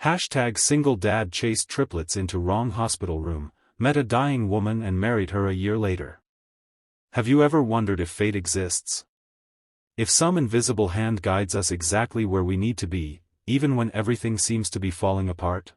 #SingleDad chased triplets into wrong hospital room, met a dying woman and married her a year later. Have you ever wondered if fate exists? If some invisible hand guides us exactly where we need to be, even when everything seems to be falling apart?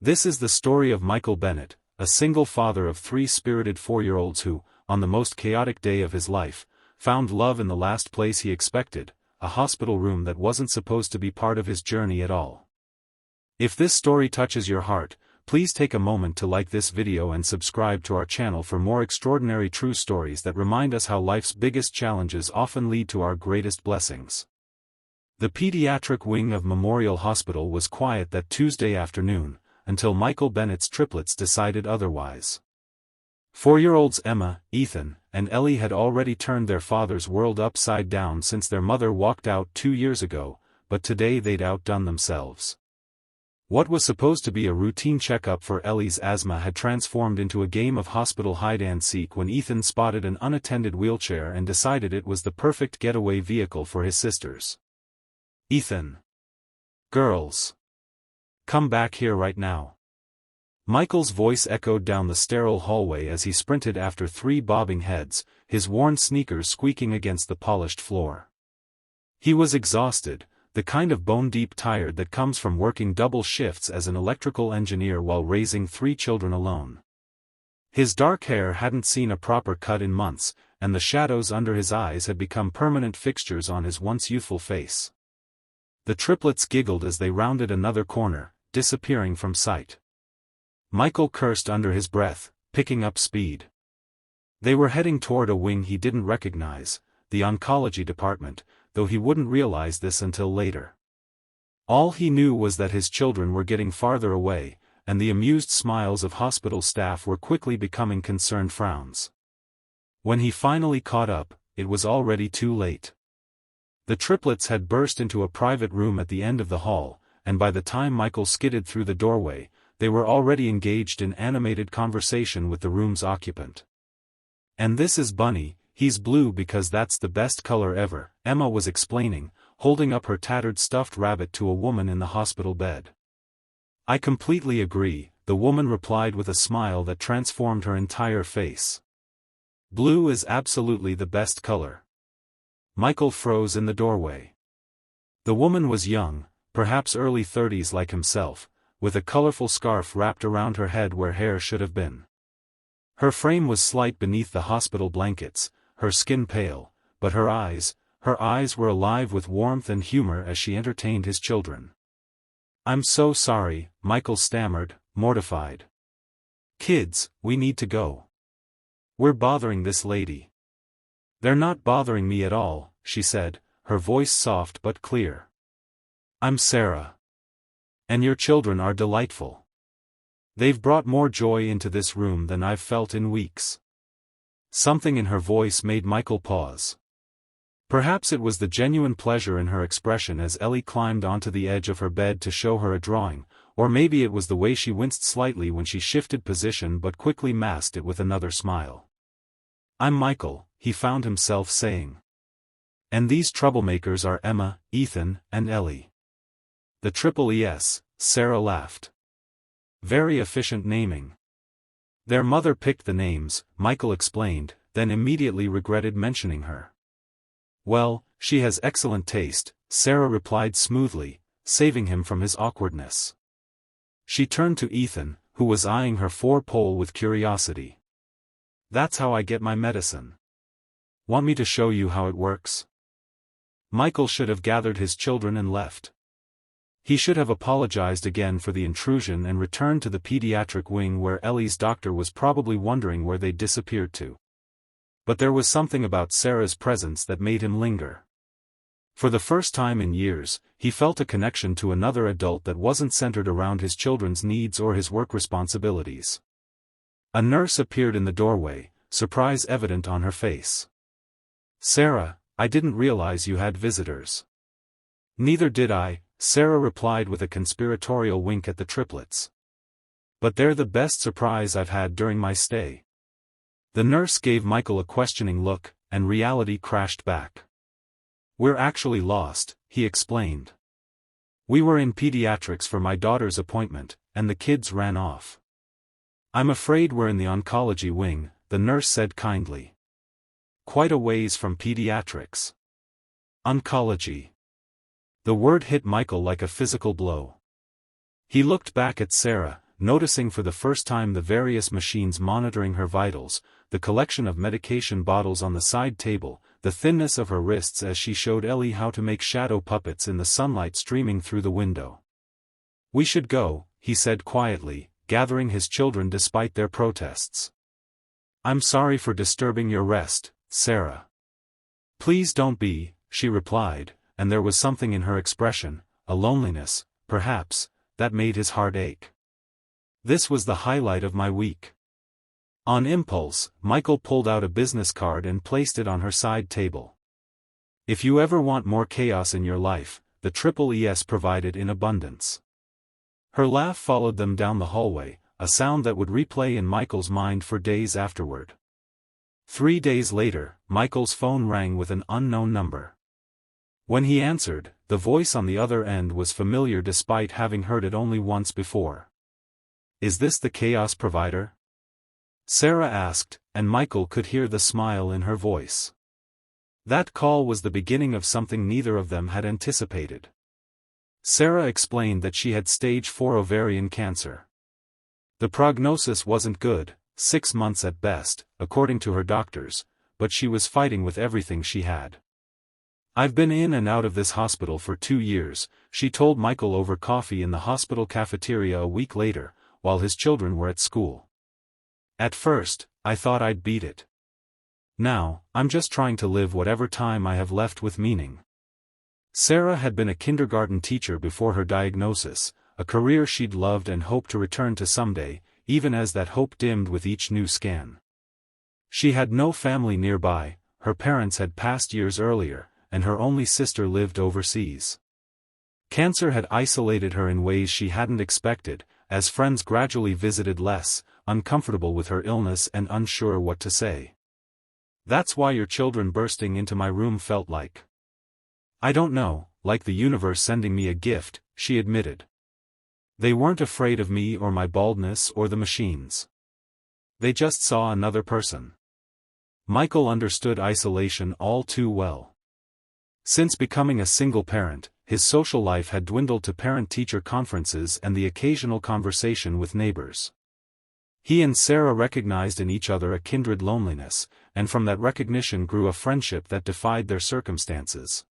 This is the story of Michael Bennett, a single father of 3 spirited 4-year-olds who, on the most chaotic day of his life, found love in the last place he expected, a hospital room that wasn't supposed to be part of his journey at all. If this story touches your heart, please take a moment to like this video and subscribe to our channel for more extraordinary true stories that remind us how life's biggest challenges often lead to our greatest blessings. The pediatric wing of Memorial Hospital was quiet that Tuesday afternoon, until Michael Bennett's triplets decided otherwise. 4-year-olds Emma, Ethan, and Ellie had already turned their father's world upside down since their mother walked out 2 years ago, but today they'd outdone themselves. What was supposed to be a routine checkup for Ellie's asthma had transformed into a game of hospital hide-and-seek when Ethan spotted an unattended wheelchair and decided it was the perfect getaway vehicle for his sisters. Ethan. Girls. Come back here right now. Michael's voice echoed down the sterile hallway as he sprinted after 3 bobbing heads, his worn sneakers squeaking against the polished floor. He was exhausted, the kind of bone-deep tired that comes from working double shifts as an electrical engineer while raising 3 children alone. His dark hair hadn't seen a proper cut in months, and the shadows under his eyes had become permanent fixtures on his once youthful face. The triplets giggled as they rounded another corner, disappearing from sight. Michael cursed under his breath, picking up speed. They were heading toward a wing he didn't recognize, the oncology department, though he wouldn't realize this until later. All he knew was that his children were getting farther away, and the amused smiles of hospital staff were quickly becoming concerned frowns. When he finally caught up, it was already too late. The triplets had burst into a private room at the end of the hall, and by the time Michael skidded through the doorway, they were already engaged in animated conversation with the room's occupant. "And this is Bunny, he's blue because that's the best color ever," Emma was explaining, holding up her tattered stuffed rabbit to a woman in the hospital bed. "I completely agree," the woman replied with a smile that transformed her entire face. "Blue is absolutely the best color." Michael froze in the doorway. The woman was young, perhaps early 30s like himself, with a colorful scarf wrapped around her head where hair should have been. Her frame was slight beneath the hospital blankets, her skin pale, but her eyes were alive with warmth and humor as she entertained his children. "I'm so sorry," Michael stammered, mortified. "Kids, we need to go. We're bothering this lady." "They're not bothering me at all," she said, her voice soft but clear. "I'm Sarah. And your children are delightful. They've brought more joy into this room than I've felt in weeks." Something in her voice made Michael pause. Perhaps it was the genuine pleasure in her expression as Ellie climbed onto the edge of her bed to show her a drawing, or maybe it was the way she winced slightly when she shifted position but quickly masked it with another smile. "I'm Michael," he found himself saying. "And these troublemakers are Emma, Ethan, and Ellie." "The triple ES," Sarah laughed. "Very efficient naming." "Their mother picked the names," Michael explained, then immediately regretted mentioning her. "Well, she has excellent taste," Sarah replied smoothly, saving him from his awkwardness. She turned to Ethan, who was eyeing her 4-pole with curiosity. "That's how I get my medicine. Want me to show you how it works?" Michael should have gathered his children and left. He should have apologized again for the intrusion and returned to the pediatric wing where Ellie's doctor was probably wondering where they'd disappeared to. But there was something about Sarah's presence that made him linger. For the first time in years, he felt a connection to another adult that wasn't centered around his children's needs or his work responsibilities. A nurse appeared in the doorway, surprise evident on her face. "Sarah, I didn't realize you had visitors." "Neither did I," Sarah replied with a conspiratorial wink at the triplets. "But they're the best surprise I've had during my stay." The nurse gave Michael a questioning look, and reality crashed back. "We're actually lost," he explained. We were in pediatrics for my daughter's appointment, and the kids ran off. I'm afraid we're in the oncology wing, the nurse said kindly. Quite a ways from pediatrics. Oncology. The word hit Michael like a physical blow. He looked back at Sarah, noticing for the first time the various machines monitoring her vitals, the collection of medication bottles on the side table, the thinness of her wrists as she showed Ellie how to make shadow puppets in the sunlight streaming through the window. We should go, he said quietly, gathering his children despite their protests. I'm sorry for disturbing your rest, Sarah. Please don't be, she replied, and there was something in her expression, a loneliness, perhaps, that made his heart ache. This was the highlight of my week. On impulse, Michael pulled out a business card and placed it on her side table. If you ever want more chaos in your life, the EES provided in abundance. Her laugh followed them down the hallway, a sound that would replay in Michael's mind for days afterward. 3 days later, Michael's phone rang with an unknown number. When he answered, the voice on the other end was familiar despite having heard it only once before. Is this the chaos provider? Sarah asked, and Michael could hear the smile in her voice. That call was the beginning of something neither of them had anticipated. Sarah explained that she had stage 4 ovarian cancer. The prognosis wasn't good, 6 months at best, according to her doctors, but she was fighting with everything she had. I've been in and out of this hospital for 2 years, she told Michael over coffee in the hospital cafeteria a week later, while his children were at school. At first, I thought I'd beat it. Now, I'm just trying to live whatever time I have left with meaning. Sarah had been a kindergarten teacher before her diagnosis, a career she'd loved and hoped to return to someday, even as that hope dimmed with each new scan. She had no family nearby, her parents had passed years earlier, and her only sister lived overseas. Cancer had isolated her in ways she hadn't expected, as friends gradually visited less, uncomfortable with her illness and unsure what to say. That's why your children bursting into my room felt like. I don't know, like the universe sending me a gift, she admitted. They weren't afraid of me or my baldness or the machines. They just saw another person. Michael understood isolation all too well. Since becoming a single parent, his social life had dwindled to parent-teacher conferences and the occasional conversation with neighbors. He and Sarah recognized in each other a kindred loneliness, and from that recognition grew a friendship that defied their circumstances.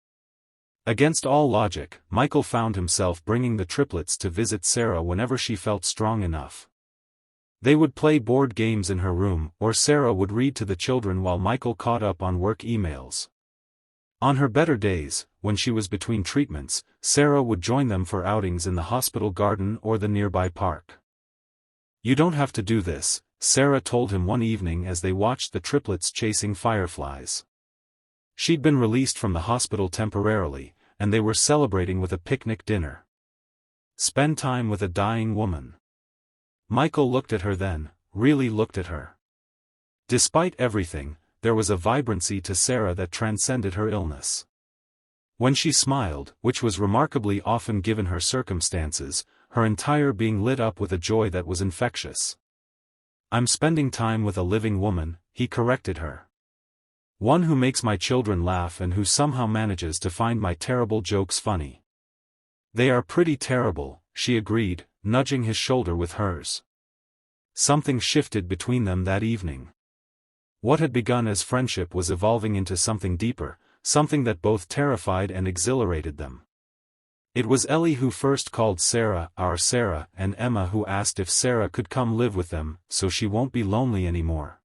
Against all logic, Michael found himself bringing the triplets to visit Sarah whenever she felt strong enough. They would play board games in her room, or Sarah would read to the children while Michael caught up on work emails. On her better days, when she was between treatments, Sarah would join them for outings in the hospital garden or the nearby park. You don't have to do this, Sarah told him one evening as they watched the triplets chasing fireflies. She'd been released from the hospital temporarily, and they were celebrating with a picnic dinner. Spend time with a dying woman. Michael looked at her then, really looked at her. Despite everything, there was a vibrancy to Sarah that transcended her illness. When she smiled, which was remarkably often given her circumstances, her entire being lit up with a joy that was infectious. I'm spending time with a living woman, he corrected her. One who makes my children laugh and who somehow manages to find my terrible jokes funny. They are pretty terrible, she agreed, nudging his shoulder with hers. Something shifted between them that evening. What had begun as friendship was evolving into something deeper, something that both terrified and exhilarated them. It was Ellie who first called Sarah our Sarah and Emma who asked if Sarah could come live with them so she won't be lonely anymore.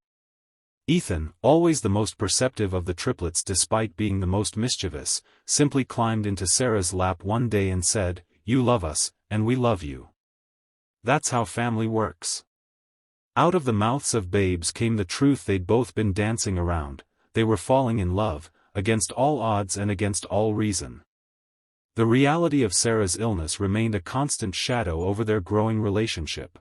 Ethan, always the most perceptive of the triplets despite being the most mischievous, simply climbed into Sarah's lap one day and said, "You love us, and we love you." That's how family works. Out of the mouths of babes came the truth they'd both been dancing around, they were falling in love, against all odds and against all reason. The reality of Sarah's illness remained a constant shadow over their growing relationship.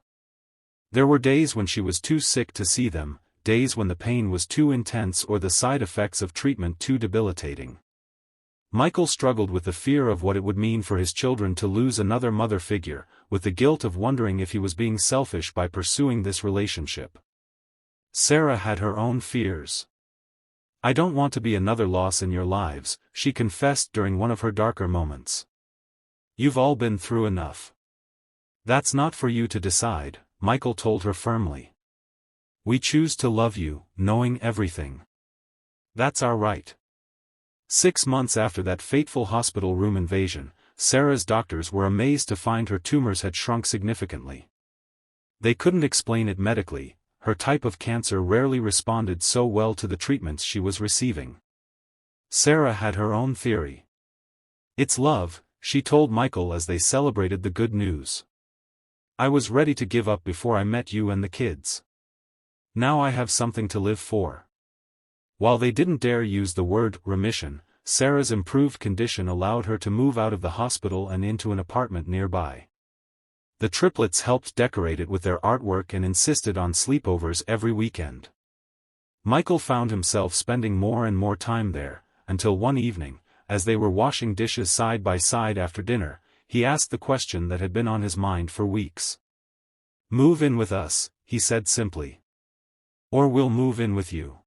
There were days when she was too sick to see them, days when the pain was too intense or the side effects of treatment too debilitating. Michael struggled with the fear of what it would mean for his children to lose another mother figure, with the guilt of wondering if he was being selfish by pursuing this relationship. Sarah had her own fears. "I don't want to be another loss in your lives," she confessed during one of her darker moments. "You've all been through enough." "That's not for you to decide," Michael told her firmly. "We choose to love you, knowing everything. That's our right." 6 months after that fateful hospital room invasion, Sarah's doctors were amazed to find her tumors had shrunk significantly. They couldn't explain it medically. Her type of cancer rarely responded so well to the treatments she was receiving. Sarah had her own theory. "It's love," she told Michael as they celebrated the good news. "I was ready to give up before I met you and the kids. Now I have something to live for." While they didn't dare use the word remission, Sarah's improved condition allowed her to move out of the hospital and into an apartment nearby. The triplets helped decorate it with their artwork and insisted on sleepovers every weekend. Michael found himself spending more and more time there, until one evening, as they were washing dishes side by side after dinner, he asked the question that had been on his mind for weeks. "Move in with us," he said simply. "Or we'll move in with you.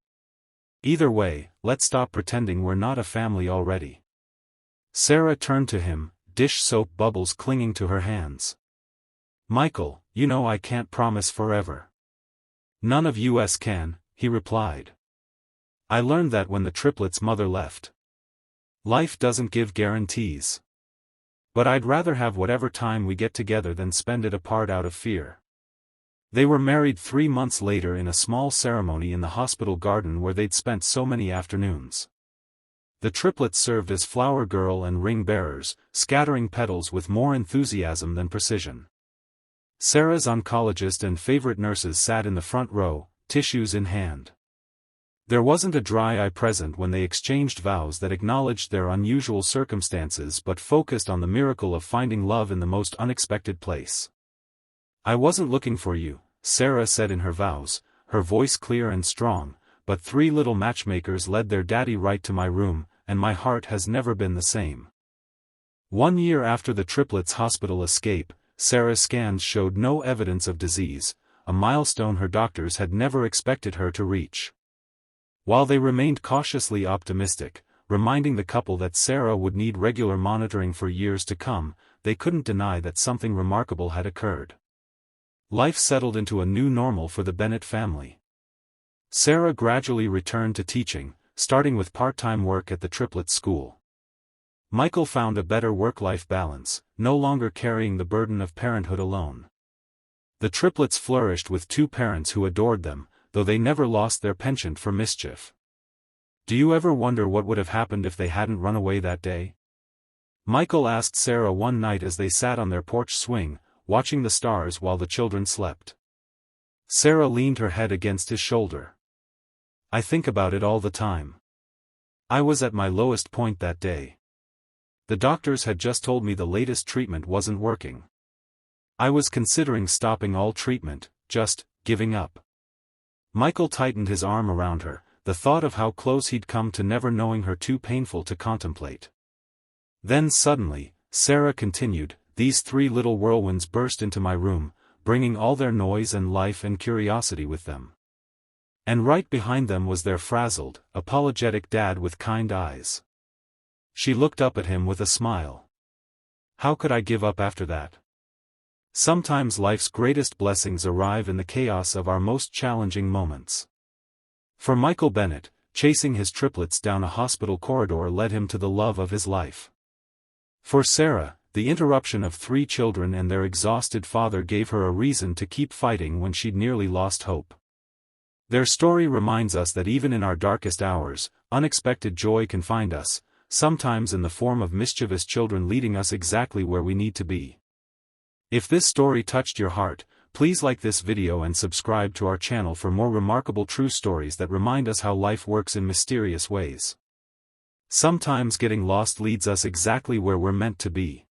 Either way, let's stop pretending we're not a family already." Sarah turned to him, dish soap bubbles clinging to her hands. "Michael, you know I can't promise forever." "None of us can," he replied. "I learned that when the triplets' mother left. Life doesn't give guarantees. But I'd rather have whatever time we get together than spend it apart out of fear." They were married 3 months later in a small ceremony in the hospital garden where they'd spent so many afternoons. The triplets served as flower girl and ring bearers, scattering petals with more enthusiasm than precision. Sarah's oncologist and favorite nurses sat in the front row, tissues in hand. There wasn't a dry eye present when they exchanged vows that acknowledged their unusual circumstances but focused on the miracle of finding love in the most unexpected place. "I wasn't looking for you," Sarah said in her vows, her voice clear and strong, "but 3 little matchmakers led their daddy right to my room, and my heart has never been the same." 1 year after the triplets' hospital escape, Sarah's scans showed no evidence of disease, a milestone her doctors had never expected her to reach. While they remained cautiously optimistic, reminding the couple that Sarah would need regular monitoring for years to come, they couldn't deny that something remarkable had occurred. Life settled into a new normal for the Bennett family. Sarah gradually returned to teaching, starting with part-time work at the triplets' school. Michael found a better work-life balance, no longer carrying the burden of parenthood alone. The triplets flourished with 2 parents who adored them, though they never lost their penchant for mischief. "Do you ever wonder what would have happened if they hadn't run away that day?" Michael asked Sarah one night as they sat on their porch swing, watching the stars while the children slept. Sarah leaned her head against his shoulder. "I think about it all the time. I was at my lowest point that day. The doctors had just told me the latest treatment wasn't working. I was considering stopping all treatment, just giving up." Michael tightened his arm around her, the thought of how close he'd come to never knowing her too painful to contemplate. Then suddenly, Sarah continued, "These 3 little whirlwinds burst into my room, bringing all their noise and life and curiosity with them. And right behind them was their frazzled, apologetic dad with kind eyes." She looked up at him with a smile. "How could I give up after that? Sometimes life's greatest blessings arrive in the chaos of our most challenging moments." For Michael Bennett, chasing his triplets down a hospital corridor led him to the love of his life. For Sarah, the interruption of 3 children and their exhausted father gave her a reason to keep fighting when she'd nearly lost hope. Their story reminds us that even in our darkest hours, unexpected joy can find us, sometimes in the form of mischievous children leading us exactly where we need to be. If this story touched your heart, please like this video and subscribe to our channel for more remarkable true stories that remind us how life works in mysterious ways. Sometimes getting lost leads us exactly where we're meant to be.